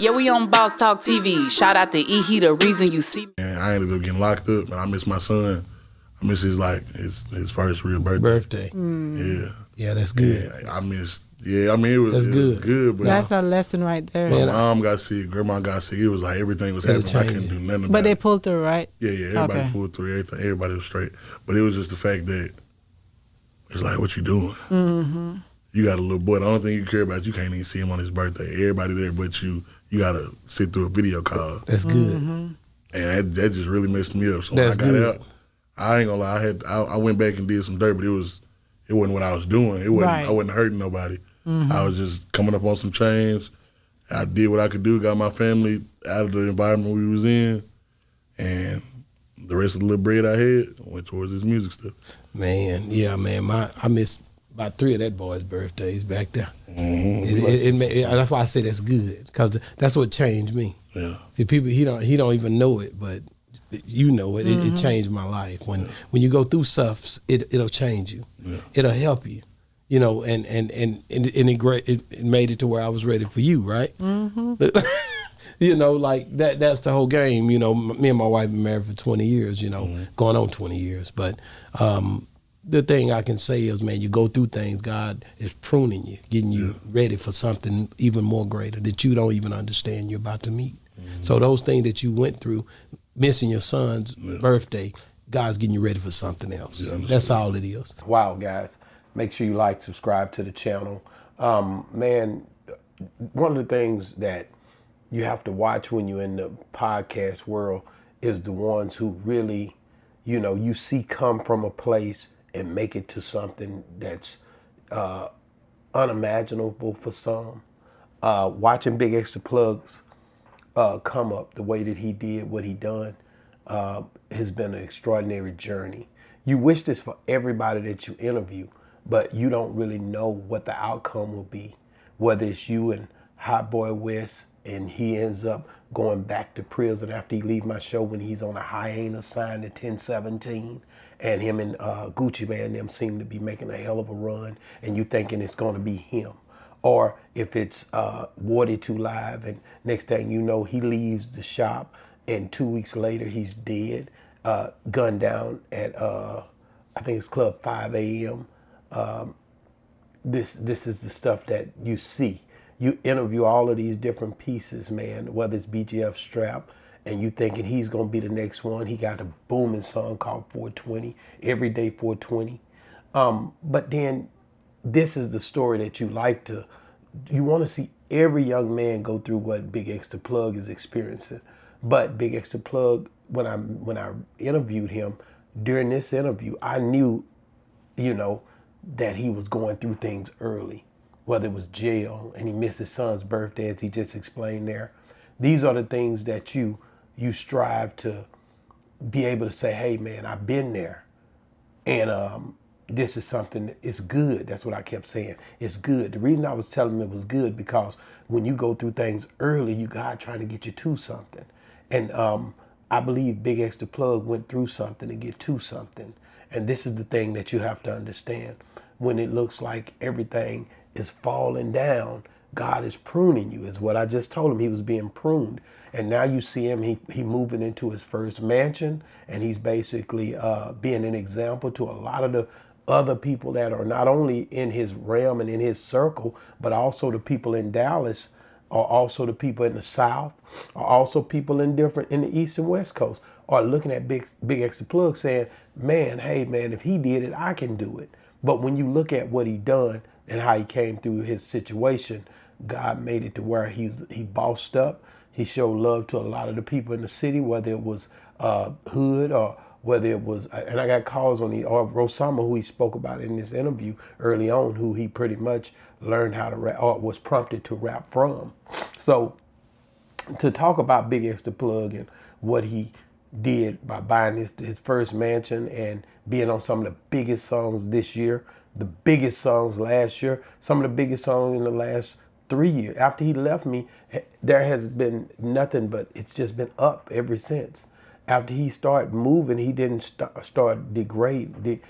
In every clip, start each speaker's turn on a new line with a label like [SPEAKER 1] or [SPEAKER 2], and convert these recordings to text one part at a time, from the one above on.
[SPEAKER 1] Yeah, we on Boss Talk TV. Shout out to E. He the reason you see me.
[SPEAKER 2] And I ended up getting locked up, and I miss my son. I miss his first real birthday.
[SPEAKER 3] Yeah, that's good.
[SPEAKER 2] Yeah, I missed. Yeah, I mean it was good. But
[SPEAKER 4] that's a lesson right there.
[SPEAKER 2] My mom got sick, grandma got sick. It was like everything was happening. I couldn't do nothing about it.
[SPEAKER 4] But they pulled through, right?
[SPEAKER 2] Yeah, everybody pulled through. Everybody was straight. But it was just the fact that it's like, what you doing? Mm-hmm. You got a little boy. The only thing you care about, you can't even see him on his birthday. Everybody there but you. You got to sit through a video call.
[SPEAKER 3] That's good. Mm-hmm.
[SPEAKER 2] And that just really messed me up. So when I got out, I ain't gonna lie. I went back and did some dirt, but it wasn't what I was doing. It wasn't. I wasn't hurting nobody. Mm-hmm. I was just coming up on some change. I did what I could do. Got my family out of the environment we was in, and the rest of the little bread I had went towards this music stuff.
[SPEAKER 3] Man, yeah, man. I missed about 3 of that boy's birthdays back there.
[SPEAKER 2] Mm-hmm.
[SPEAKER 3] That's why I say that's good, because that's what changed me.
[SPEAKER 2] Yeah.
[SPEAKER 3] See, people he don't even know it, but you know it. Mm-hmm. It changed my life. When you go through stuff, it'll change you. Yeah. It'll help you. You know, and it made it to where I was ready for you, right? Mm-hmm. You know, like that's the whole game. You know, me and my wife been married for 20 years. You know, going on 20 years, but. The thing I can say is, man, you go through things, God is pruning you, getting you ready for something even more greater that you don't even understand you're about to meet. Mm-hmm. So those things that you went through, missing your son's birthday, God's getting you ready for something else. Yeah, that's all it is. Wow, guys. Make sure you like, subscribe to the channel. Man, one of the things that you have to watch when you're in the podcast world is the ones who really, you know, you see come from a place and make it to something that's unimaginable for some. Watching BigXThaPlug's come up the way that he did, what he done, has been an extraordinary journey. You wish this for everybody that you interview, but you don't really know what the outcome will be. Whether it's you and Hot Boy West, and he ends up going back to prison after he leave my show when he's on a hiatus signed at 1017. And him and Gucci Man, them seem to be making a hell of a run, and you thinking it's going to be him. Or if it's Wardy 2 Live, and next thing you know, he leaves the shop, and 2 weeks later, he's dead, gunned down at, I think it's Club 5 a.m. This is the stuff that you see. You interview all of these different pieces, man, whether it's BGF Strap, and you thinking he's going to be the next one. He got a booming song called 420, Everyday 420. But then this is the story that you want to see every young man go through what BigXThaPlug is experiencing. But BigXThaPlug, when I interviewed him, during this interview, I knew, you know, that he was going through things early, whether it was jail and he missed his son's birthday, as he just explained there. These are the things that you strive to be able to say, hey, man, I've been there. And this is something, it's good. That's what I kept saying. It's good. The reason I was telling him it was good, because when you go through things early, God trying to get you to something. And I believe BigXThaPlug went through something to get to something. And this is the thing that you have to understand. When it looks like everything is falling down, God is pruning you, is what I just told him. He was being pruned. And now you see him, he moving into his first mansion, and he's basically being an example to a lot of the other people that are not only in his realm and in his circle, but also the people in Dallas, or also the people in the South, or also people in the East and West Coast are looking at BigXThaPlug saying, man, hey man, if he did it, I can do it. But when you look at what he done and how he came through his situation, God made it to where he bossed up. He showed love to a lot of the people in the city, whether it was hood or whether it was, and I got calls on or Rosama, who he spoke about in this interview early on, who he pretty much learned how to rap, or was prompted to rap from. So to talk about BigXThaPlug and what he did by buying his first mansion and being on some of the biggest songs this year, the biggest songs last year, some of the biggest songs in the last 3 years. After he left me, there has been nothing but it's just been up ever since. After he started moving, he didn't start degrade,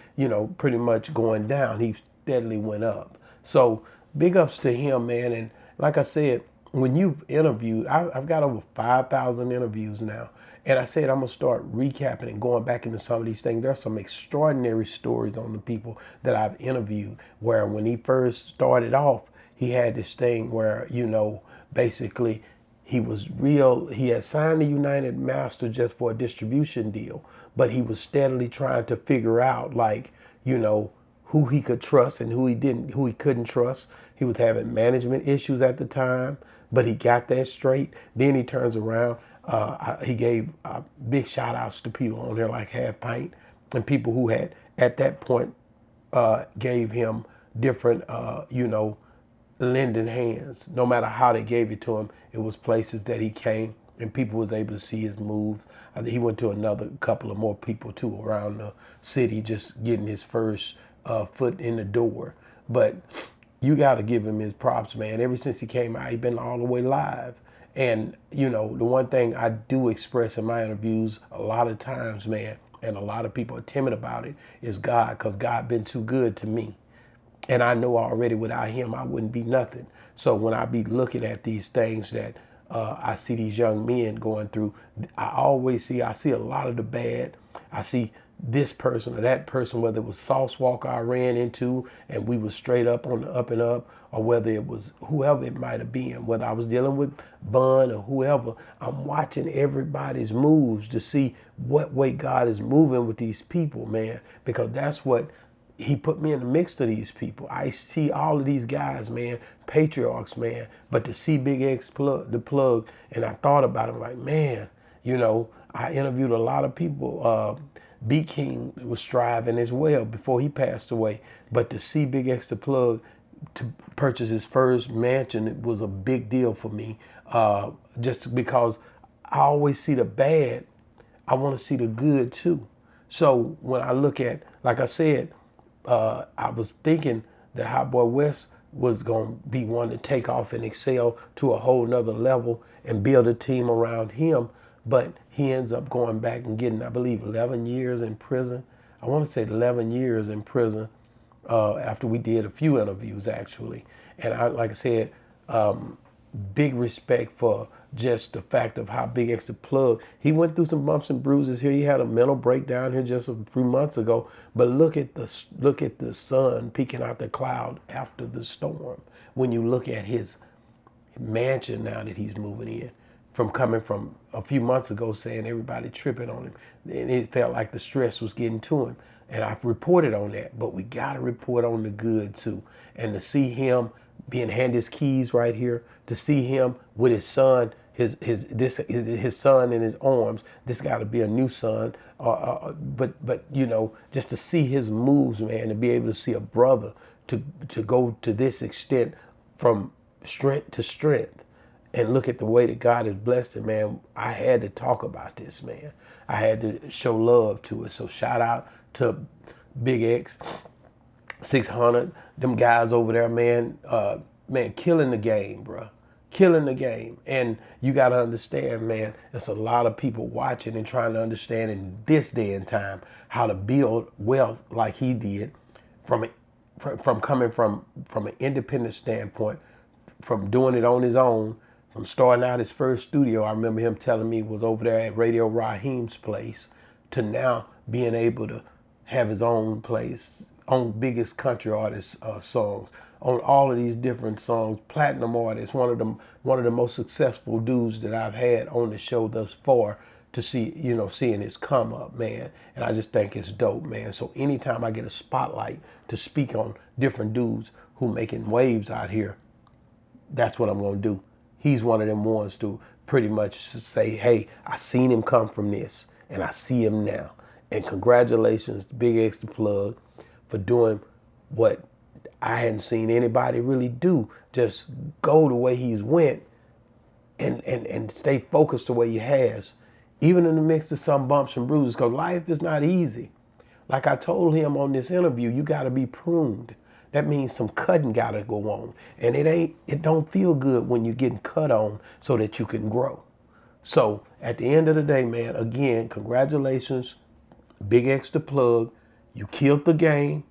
[SPEAKER 3] pretty much going down. He steadily went up. So big ups to him, man. And like I said, when you've interviewed, I've got over 5,000 interviews now. And I said I'm going to start recapping and going back into some of these things. There's some extraordinary stories on the people that I've interviewed where when he first started off, he had this thing where, basically he had signed the United Master just for a distribution deal, but he was steadily trying to figure out, who he could trust and who he couldn't trust. He was having management issues at the time, but he got that straight. Then he turns around. He gave big shout outs to people on there like Half Pint and people who had at that point gave him different, lending hands. No matter how they gave it to him, it was places that he came and people was able to see his moves. He went to another couple of more people too around the city, just getting his first foot in the door. But you got to give him his props, man. Ever since he came out, he's been all the way live. And, the one thing I do express in my interviews a lot of times, man, and a lot of people are timid about it, is God, because God been too good to me. And I know already without him, I wouldn't be nothing. So when I be looking at these things that I see these young men going through, I see a lot of the bad. I see this person or that person, whether it was Sauce Walker I ran into and we was straight up on the up and up, or whether it was whoever it might have been, whether I was dealing with Bun or whoever, I'm watching everybody's moves to see what way God is moving with these people, man, because that's what he put me in the mix to these people. I see all of these guys, man, patriarchs, man, but to see the plug, and I thought about it, like, man, I interviewed a lot of people. B King was striving as well before he passed away. But to see BigXThaPlug to purchase his first mansion, it was a big deal for me. Just because I always see the bad, I want to see the good too. So when I look at, like I said, I was thinking that Hot Boy West was going to be one to take off and excel to a whole nother level and build a team around him. But he ends up going back and getting, I believe, 11 years in prison. I want to say 11 years in prison after we did a few interviews, actually. And like I said, big respect for just the fact of how BigXThaPlug, he went through some bumps and bruises here. He had a mental breakdown here just a few months ago. But look at the sun peeking out the cloud after the storm. When you look at his mansion now that he's moving in, from coming from a few months ago saying everybody tripping on him. And it felt like the stress was getting to him. And I reported on that, but we got to report on the good too. And to see him being handed his keys right here, to see him with his son, his son in his arms, this got to be a new son. But just to see his moves, man, to be able to see a brother to go to this extent from strength to strength. And look at the way that God has blessed it, man. I had to talk about this, man. I had to show love to it. So shout out to Big X, 600, them guys over there, man. Man, killing the game, bro. Killing the game. And you got to understand, man, there's a lot of people watching and trying to understand in this day and time how to build wealth like he did from coming from an independent standpoint, from doing it on his own. From starting out his first studio, I remember him telling me was over there at Radio Raheem's place, to now being able to have his own place, on biggest country artist songs, on all of these different songs, platinum artist, one of the most successful dudes that I've had on the show thus far, to see, seeing his come up, man. And I just think it's dope, man. So anytime I get a spotlight to speak on different dudes who making waves out here, that's what I'm gonna do. He's one of them ones to pretty much say, hey, I seen him come from this and I see him now. And congratulations to BigXThaPlug for doing what I hadn't seen anybody really do. Just go the way he's went and stay focused the way he has, even in the midst of some bumps and bruises, because life is not easy. Like I told him on this interview, you got to be pruned. That means some cutting got to go on. And it don't feel good when you're getting cut on so that you can grow. So at the end of the day, man, again, congratulations, BigXThaPlug. You killed the game.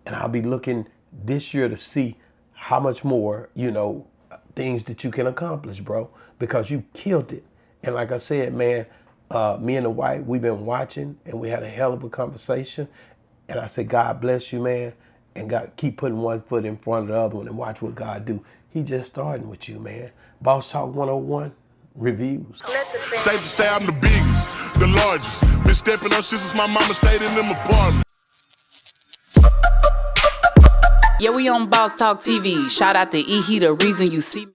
[SPEAKER 3] And I'll be looking this year to see how much more, things that you can accomplish, bro, because you killed it. And like I said, man, me and the wife, we've been watching, and we had a hell of a conversation. And I said, God bless you, man, and God keep putting one foot in front of the other one and watch what God do. He just starting with you, man. Boss Talk 101 reviews.
[SPEAKER 5] Safe to say I'm the biggest, the largest. Been stepping up shit since my mama stayed in them apartments.
[SPEAKER 1] Yeah, we on Boss Talk TV. Shout out to E. He the reason you see me.